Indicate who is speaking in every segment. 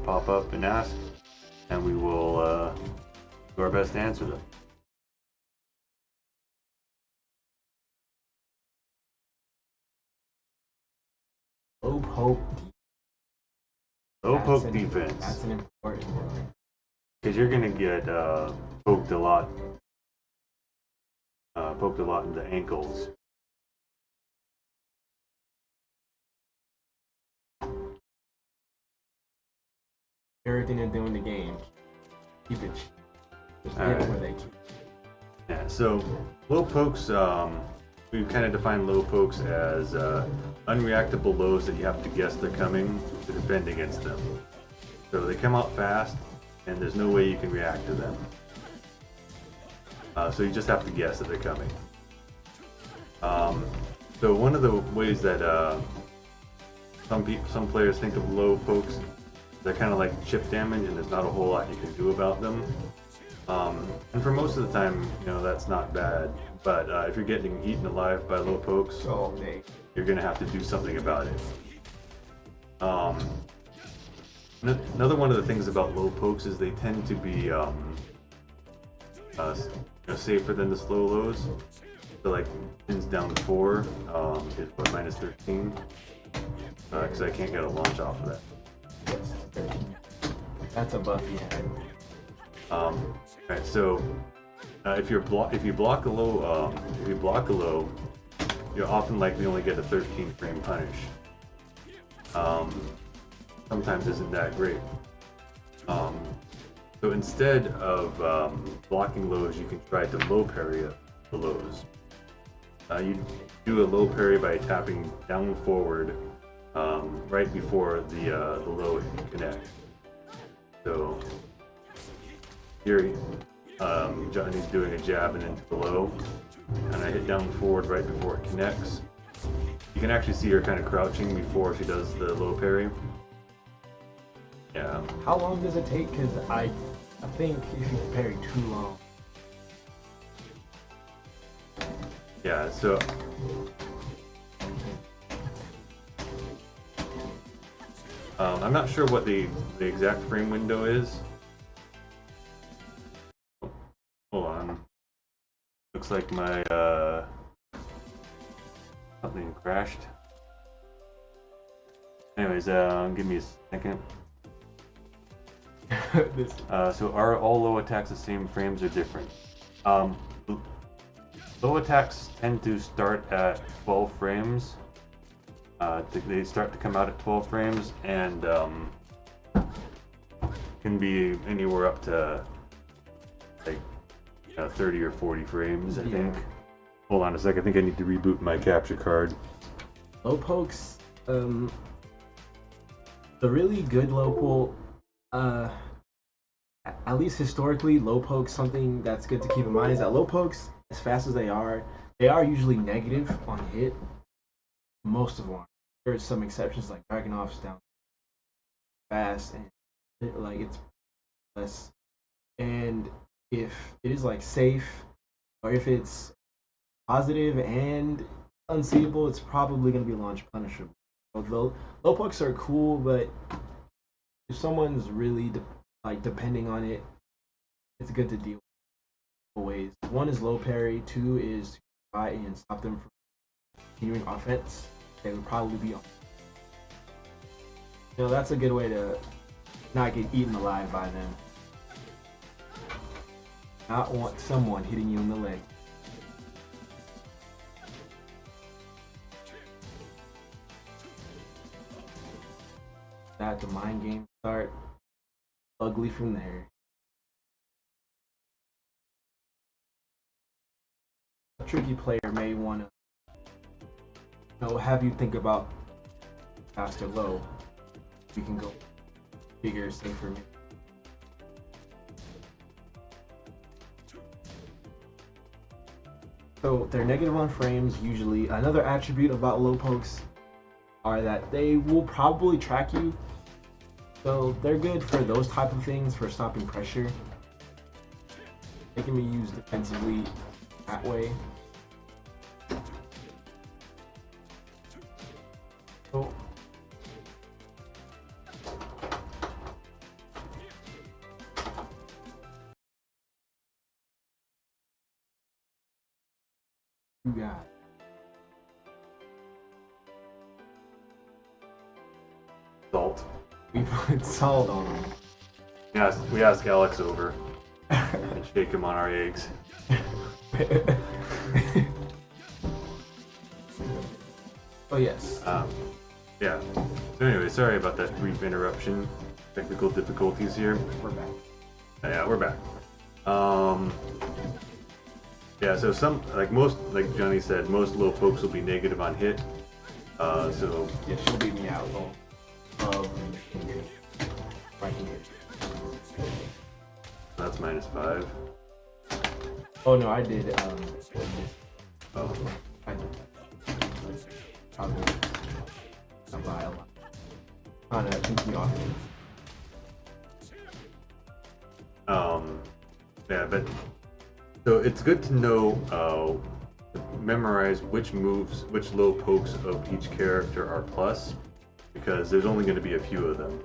Speaker 1: pop up and ask, and we will do our best to answer them.
Speaker 2: Low poke.
Speaker 1: Low poke defense.
Speaker 2: That's an important one.
Speaker 1: Because you're gonna get poked a lot in the ankles.
Speaker 2: Everything they do in the game, keep it. Just get where they keep.
Speaker 1: Yeah. So low pokes. We've kind of defined low pokes as unreactable lows that you have to guess they're coming to defend against them. So they come out fast, and there's no way you can react to them. So you just have to guess that they're coming. So one of the ways that some players think of low pokes, they're kind of like chip damage, and there's not a whole lot you can do about them. And for most of the time, that's not bad. But if you're getting eaten alive by low pokes, you're gonna have to do something about it. Another one of the things about low pokes is they tend to be safer than the slow lows. So like pins down to 4 is what, minus 13, because I can't get a launch off of that.
Speaker 2: That's a buff you had.
Speaker 1: Alright, so if you block a low, you'll often likely only get a 13 frame punish. Sometimes isn't that great. So instead of blocking lows, you can try to low parry the lows. You do a low parry by tapping down forward right before the low connects. So here, Johnny's doing a jab and into the low, and I hit down forward right before it connects. You can actually see her kind of crouching before she does the low parry. Yeah.
Speaker 2: How long does it take? Because I think if you parry too long.
Speaker 1: Yeah, so I'm not sure what the exact frame window is. Hold on. Looks like my something crashed. Anyways, give me a second. So are all low attacks the same frames or different? Low attacks tend to start at 12 frames. They start to come out at 12 frames and can be anywhere up to like 30 or 40 frames, I think. Hold on a sec, I think I need to reboot my capture card.
Speaker 2: Low pokes, the really good low pull, at least historically, low pokes, something that's good to keep in mind is that low pokes, as fast as they are usually negative on hit. Most of them are. There's some exceptions like Dragunov's down fast and it's less. And if it is like safe, or if it's positive and unseeable, it's probably going to be launch punishable. Although low pokes are cool, but if someone's really depending on it, it's good to deal with ways. One is low parry, 2 is to try and stop them from continuing offense. They would probably be on. That's a good way to not get eaten alive by them. Not want someone hitting you in the leg. That the mind game start ugly from there. A tricky player may want to have you think about fast or low. We can go bigger, safer. So they're negative on frames usually. Another attribute about low pokes are that they will probably track you. So they're good for those type of things, for stopping pressure. They can be used defensively that way. So You got.
Speaker 1: Salt.
Speaker 2: We put salt on them.
Speaker 1: Yes, we ask Alex over and shake him on our eggs.
Speaker 2: Oh yes.
Speaker 1: Yeah. So anyway, sorry about that brief interruption. Technical difficulties here.
Speaker 2: We're back.
Speaker 1: Yeah, we're back. Yeah, so like Johnny said, most low pokes will be negative on hit. So
Speaker 2: Yeah, she'll beat me out though. Right here.
Speaker 1: that's -5.
Speaker 2: Oh no, I did.
Speaker 1: Oh.
Speaker 2: I did. I'll do it. I'll buy a lot. On a pinky off.
Speaker 1: Yeah, but so it's good to know, memorize which moves, which low pokes of each character are plus, because there's only going to be a few of them.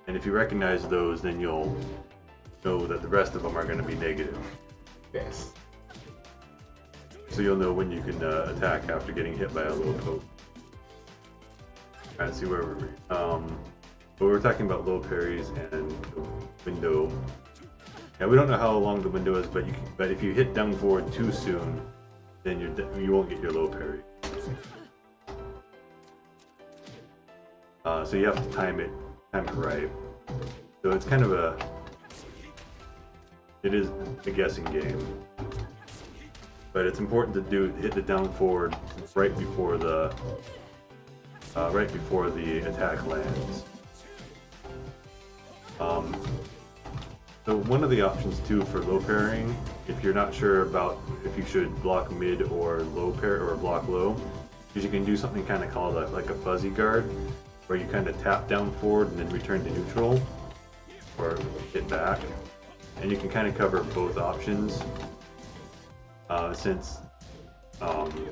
Speaker 1: And if you recognize those, then you'll know that the rest of them are going to be negative.
Speaker 2: Yes.
Speaker 1: So you'll know when you can attack after getting hit by a low poke. Alright, see where we're. But we're talking about low parries and the window. Yeah, we don't know how long the window is, but if you hit down forward too soon, then you won't get your low parry. So you have to time it right. So it's kind of it is a guessing game. But it's important to hit the down forward right before the attack lands. So one of the options too for low parrying, if you're not sure about if you should block mid or low parry or block low, is you can do something kind of called like a fuzzy guard, where you kind of tap down forward and then return to neutral, or hit back, and you can kind of cover both options. Since the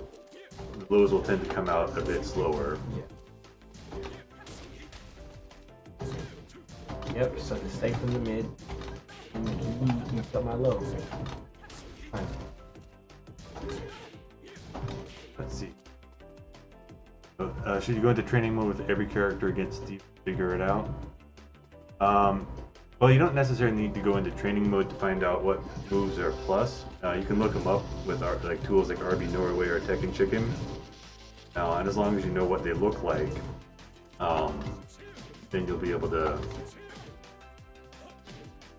Speaker 1: lows will tend to come out a bit slower.
Speaker 2: Yep, so to stay from the mid, and he got my low. Fine.
Speaker 1: Let's see. Should you go into training mode with every character against Steve to figure it out? Well, you don't necessarily need to go into training mode to find out what moves are plus. You can look them up with tools like RB Norway or Tekken Chicken. And as long as you know what they look like, then you'll be able to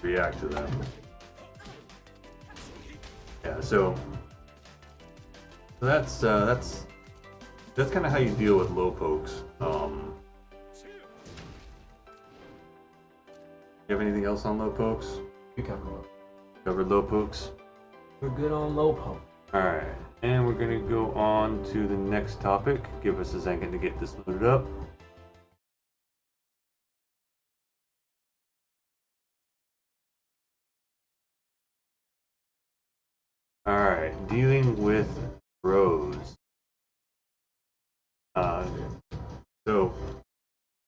Speaker 1: react to them. Yeah, so that's kind of how you deal with low pokes. You have anything else on low pokes?
Speaker 2: You covered low.
Speaker 1: Covered low pokes?
Speaker 2: We're good on low poke.
Speaker 1: Alright, and we're gonna go on to the next topic. Give us a second to get this loaded up. Alright, dealing with bros. So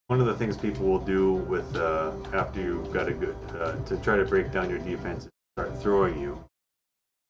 Speaker 1: one of the things people will do with after you've got a good to try to break down your defense is start throwing you.